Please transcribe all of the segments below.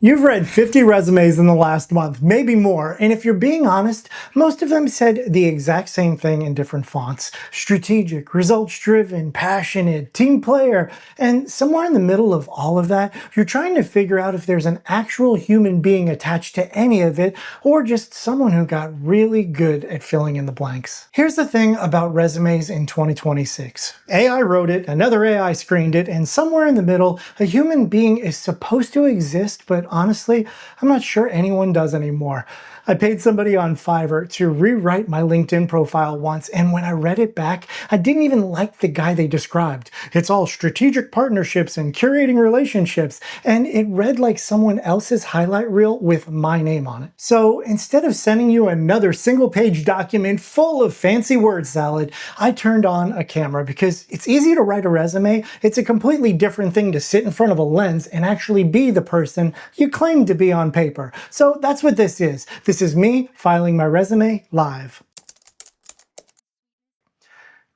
You've read 50 resumes in the last month, maybe more, and if you're being honest, most of them said the exact same thing in different fonts. Strategic, results-driven, passionate, team player, and somewhere in the middle of all of that, you're trying to figure out if there's an actual human being attached to any of it, or just someone who got really good at filling in the blanks. Here's the thing about resumes in 2026. AI wrote it, another AI screened it, and somewhere in the middle, a human being is supposed to exist, but honestly, I'm not sure anyone does anymore. I paid somebody on Fiverr to rewrite my LinkedIn profile once, and when I read it back, I didn't even like the guy they described. It's all strategic partnerships and curating relationships, and it read like someone else's highlight reel with my name on it. So instead of sending you another single-page document full of fancy word salad, I turned on a camera because it's easy to write a resume. It's a completely different thing to sit in front of a lens and actually be the person you claim to be on paper. So that's what this is. This is me filing my resume live.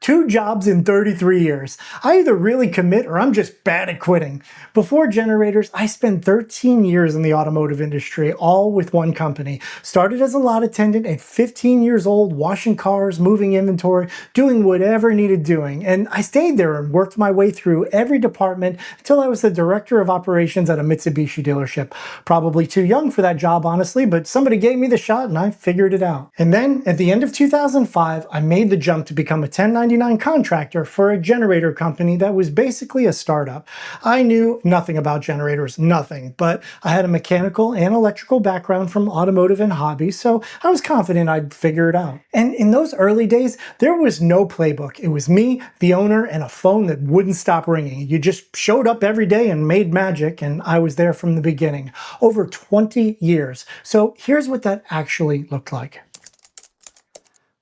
2 jobs in 33 years. I either really commit or I'm just bad at quitting. Before generators, I spent 13 years in the automotive industry, all with one company. Started as a lot attendant at 15 years old, washing cars, moving inventory, doing whatever needed doing. And I stayed there and worked my way through every department until I was the director of operations at a Mitsubishi dealership. Probably too young for that job, honestly, but somebody gave me the shot and I figured it out. And then at the end of 2005, I made the jump to become a 1099 contractor for a generator company that was basically a startup. I knew nothing about generators, nothing, but I had a mechanical and electrical background from automotive and hobbies, so I was confident I'd figure it out. And in those early days, there was no playbook. It was me, the owner, and a phone that wouldn't stop ringing. You just showed up every day and made magic, and I was there from the beginning. Over 20 years. So here's what that actually looked like.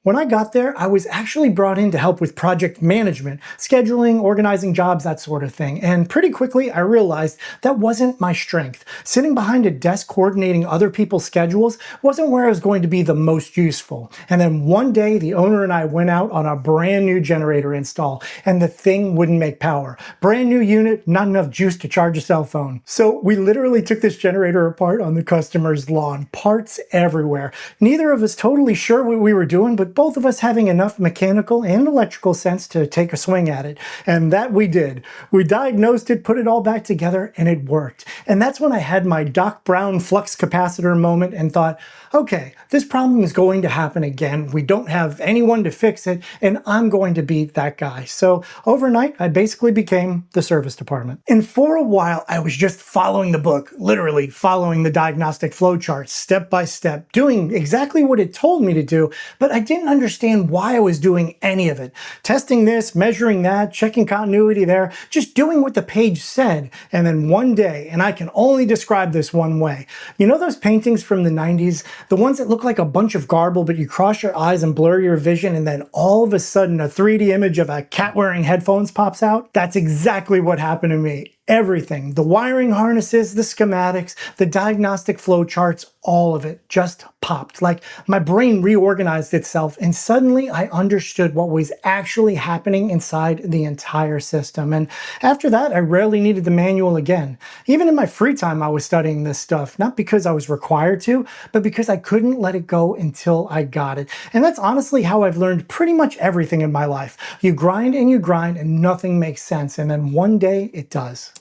When I got there, I was actually brought in to help with project management, scheduling, organizing jobs, that sort of thing. And pretty quickly, I realized that wasn't my strength. Sitting behind a desk coordinating other people's schedules wasn't where I was going to be the most useful. And then one day, the owner and I went out on a brand new generator install, and the thing wouldn't make power. Brand new unit, not enough juice to charge a cell phone. So we literally took this generator apart on the customer's lawn, parts everywhere. Neither of us totally sure what we were doing, but both of us having enough mechanical and electrical sense to take a swing at it. And that we did. We diagnosed it, put it all back together, and it worked. And that's when I had my Doc Brown flux capacitor moment and thought, okay, this problem is going to happen again. We don't have anyone to fix it, and I'm going to be that guy. So overnight, I basically became the service department. And for a while, I was just following the book, literally following the diagnostic flowchart, step by step, doing exactly what it told me to do, but I didn't understand why I was doing any of it. Testing this, measuring that, checking continuity there, just doing what the page said. And then one day, and I can only describe this one way, you know those paintings from the 90s? The ones that look like a bunch of garble, but you cross your eyes and blur your vision, and then all of a sudden a 3D image of a cat wearing headphones pops out? That's exactly what happened to me. Everything, the wiring harnesses, the schematics, the diagnostic flow charts, all of it just popped. Like my brain reorganized itself and suddenly I understood what was actually happening inside the entire system. And after that, I rarely needed the manual again. Even in my free time, I was studying this stuff, not because I was required to, but because I couldn't let it go until I got it. And that's honestly how I've learned pretty much everything in my life. You grind and nothing makes sense. And then one day it does.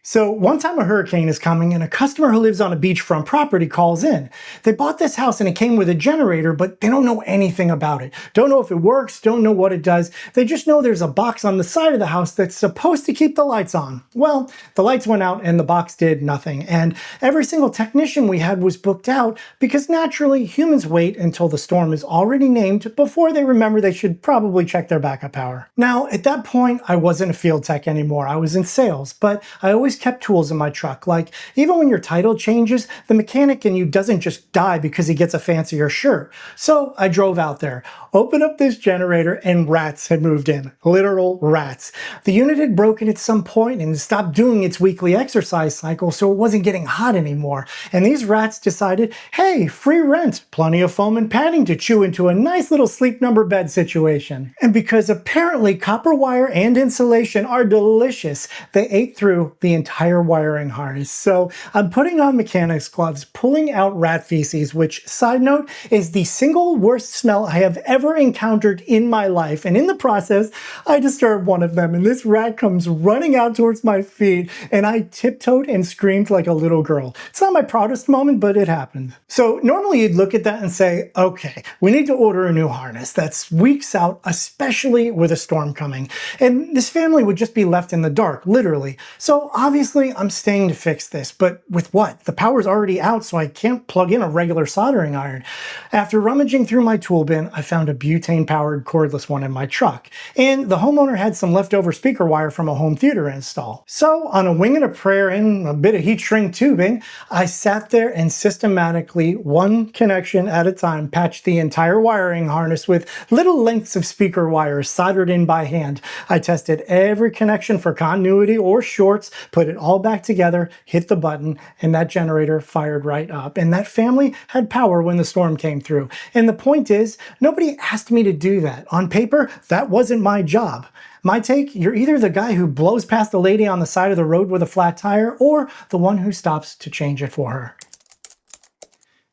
So one time a hurricane is coming and a customer who lives on a beachfront property calls in. They bought this house and it came with a generator, but they don't know anything about it. Don't know if it works, don't know what it does. They just know there's a box on the side of the house that's supposed to keep the lights on. Well, the lights went out and the box did nothing. And every single technician we had was booked out because naturally humans wait until the storm is already named before they remember they should probably check their backup power. Now, at that point, I wasn't a field tech anymore. I was in sales, but I always kept tools in my truck. Like, even when your title changes, the mechanic in you doesn't just die because he gets a fancier shirt. So I drove out there, opened up this generator, and rats had moved in. Literal rats. The unit had broken at some point and stopped doing its weekly exercise cycle, so it wasn't getting hot anymore. And these rats decided, hey, free rent, plenty of foam and padding to chew into a nice little sleep number bed situation. And because apparently copper wire and insulation are delicious, they ate through the entire wiring harness. So I'm putting on mechanics gloves, pulling out rat feces, which, side note, is the single worst smell I have ever encountered in my life. And in the process, I disturbed one of them, and this rat comes running out towards my feet, and I tiptoed and screamed like a little girl. It's not my proudest moment, but it happened. So normally you'd look at that and say, okay, we need to order a new harness. That's weeks out, especially with a storm coming. And this family would just be left in the dark, literally. So obviously I'm staying to fix this, but with what? The power's already out, so I can't plug in a regular soldering iron. After rummaging through my tool bin, I found a butane-powered cordless one in my truck, and the homeowner had some leftover speaker wire from a home theater install. So on a wing and a prayer and a bit of heat shrink tubing, I sat there and systematically, one connection at a time, patched the entire wiring harness with little lengths of speaker wires soldered in by hand. I tested every connection for continuity or shorts, put it all back together, hit the button, and that generator fired right up. And that family had power when the storm came through. And the point is, nobody asked me to do that. On paper, that wasn't my job. My take, you're either the guy who blows past the lady on the side of the road with a flat tire, or the one who stops to change it for her.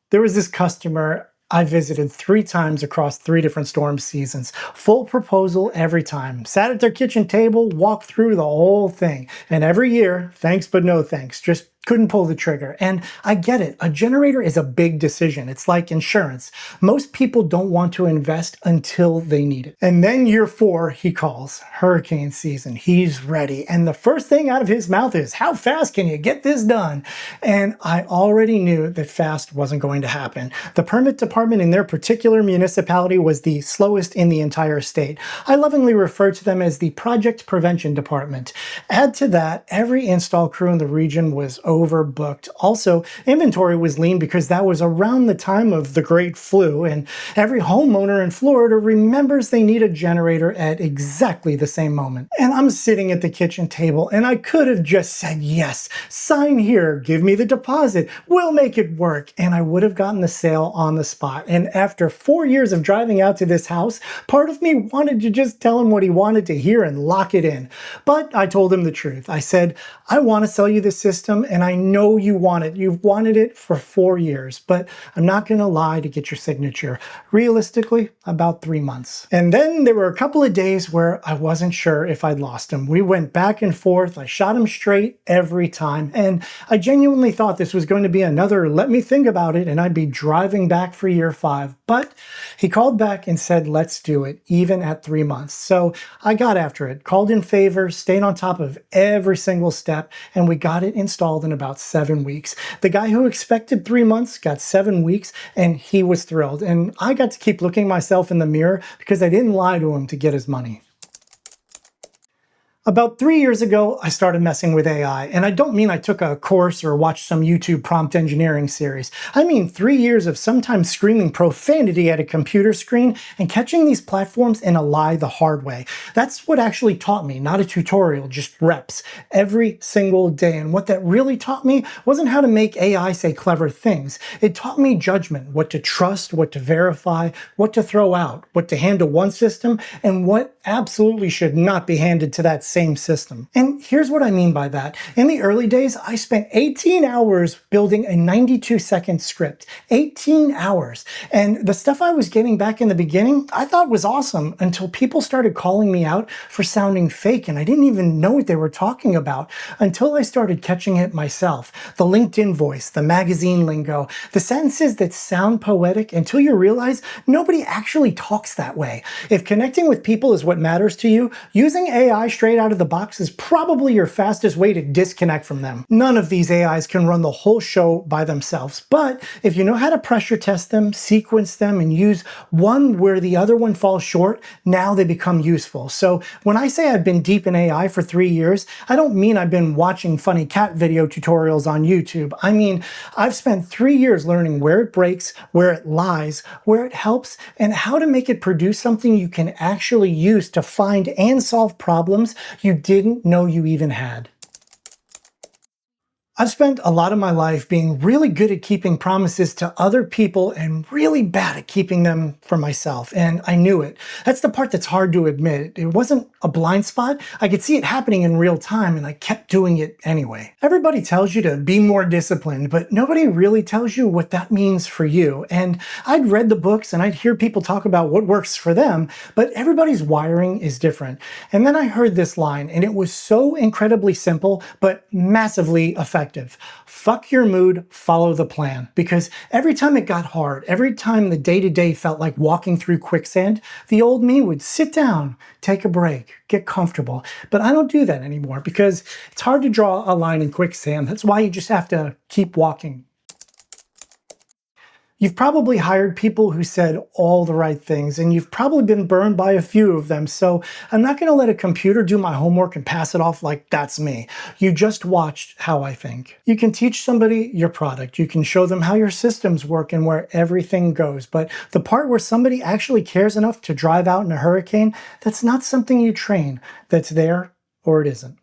There was this customer I visited 3 times across 3 different storm seasons. Full proposal every time. Sat at their kitchen table, walked through the whole thing. And every year, thanks but no thanks. Just couldn't pull the trigger. And I get it. A generator is a big decision. It's like insurance. Most people don't want to invest until they need it. And then year 4, he calls. Hurricane season. He's ready. And the first thing out of his mouth is, how fast can you get this done? And I already knew that fast wasn't going to happen. The permit department in their particular municipality was the slowest in the entire state. I lovingly refer to them as the Project Prevention Department. Add to that, every install crew in the region was overbooked. Also, inventory was lean because that was around the time of the Great Flu, and every homeowner in Florida remembers they need a generator at exactly the same moment. And I'm sitting at the kitchen table, and I could have just said, yes, sign here, give me the deposit, we'll make it work, and I would have gotten the sale on the spot. And after 4 years of driving out to this house, part of me wanted to just tell him what he wanted to hear and lock it in. But I told him the truth. I said, I want to sell you this system, and I know you want it. You've wanted it for 4 years, but I'm not going to lie to get your signature. Realistically, about 3 months. And then there were a couple of days where I wasn't sure if I'd lost him. We went back and forth. I shot him straight every time, and I genuinely thought this was going to be another let me think about it and I'd be driving back for year 5. But he called back and said, let's do it, even at 3 months. So I got after it, called in favors, stayed on top of every single step, and we got it installed in about 7 weeks. The guy who expected 3 months got 7 weeks, and he was thrilled. And I got to keep looking myself in the mirror because I didn't lie to him to get his money. About 3 years ago, I started messing with AI, and I don't mean I took a course or watched some YouTube prompt engineering series. I mean 3 years of sometimes screaming profanity at a computer screen and catching these platforms in a lie the hard way. That's what actually taught me, not a tutorial, just reps, every single day. And what that really taught me wasn't how to make AI say clever things. It taught me judgment, what to trust, what to verify, what to throw out, what to hand to one system, and what absolutely should not be handed to that same system. And here's what I mean by that. In the early days, I spent 18 hours building a 92-second script. 18 hours. And the stuff I was getting back in the beginning, I thought was awesome until people started calling me out for sounding fake, and I didn't even know what they were talking about until I started catching it myself. The LinkedIn voice, the magazine lingo, the sentences that sound poetic until you realize nobody actually talks that way. If connecting with people is what matters to you, using AI straight out of the box is probably your fastest way to disconnect from them. None of these AIs can run the whole show by themselves, but if you know how to pressure test them, sequence them, and use one where the other one falls short, now they become useful. So when I say I've been deep in AI for 3 years, I don't mean I've been watching funny cat video tutorials on YouTube. I mean, I've spent 3 years learning where it breaks, where it lies, where it helps, and how to make it produce something you can actually use to find and solve problems you didn't know you even had. I've spent a lot of my life being really good at keeping promises to other people and really bad at keeping them for myself. And I knew it. That's the part that's hard to admit. It wasn't a blind spot. I could see it happening in real time and I kept doing it anyway. Everybody tells you to be more disciplined, but nobody really tells you what that means for you. And I'd read the books and I'd hear people talk about what works for them, but everybody's wiring is different. And then I heard this line and it was so incredibly simple, but massively effective. Fuck your mood, follow the plan. Because every time it got hard, every time the day-to-day felt like walking through quicksand, the old me would sit down, take a break, get comfortable. But I don't do that anymore because it's hard to draw a line in quicksand. That's why you just have to keep walking. You've probably hired people who said all the right things, and you've probably been burned by a few of them, so I'm not going to let a computer do my homework and pass it off like that's me. You just watched how I think. You can teach somebody your product, you can show them how your systems work and where everything goes, but the part where somebody actually cares enough to drive out in a hurricane, that's not something you train. That's there or it isn't.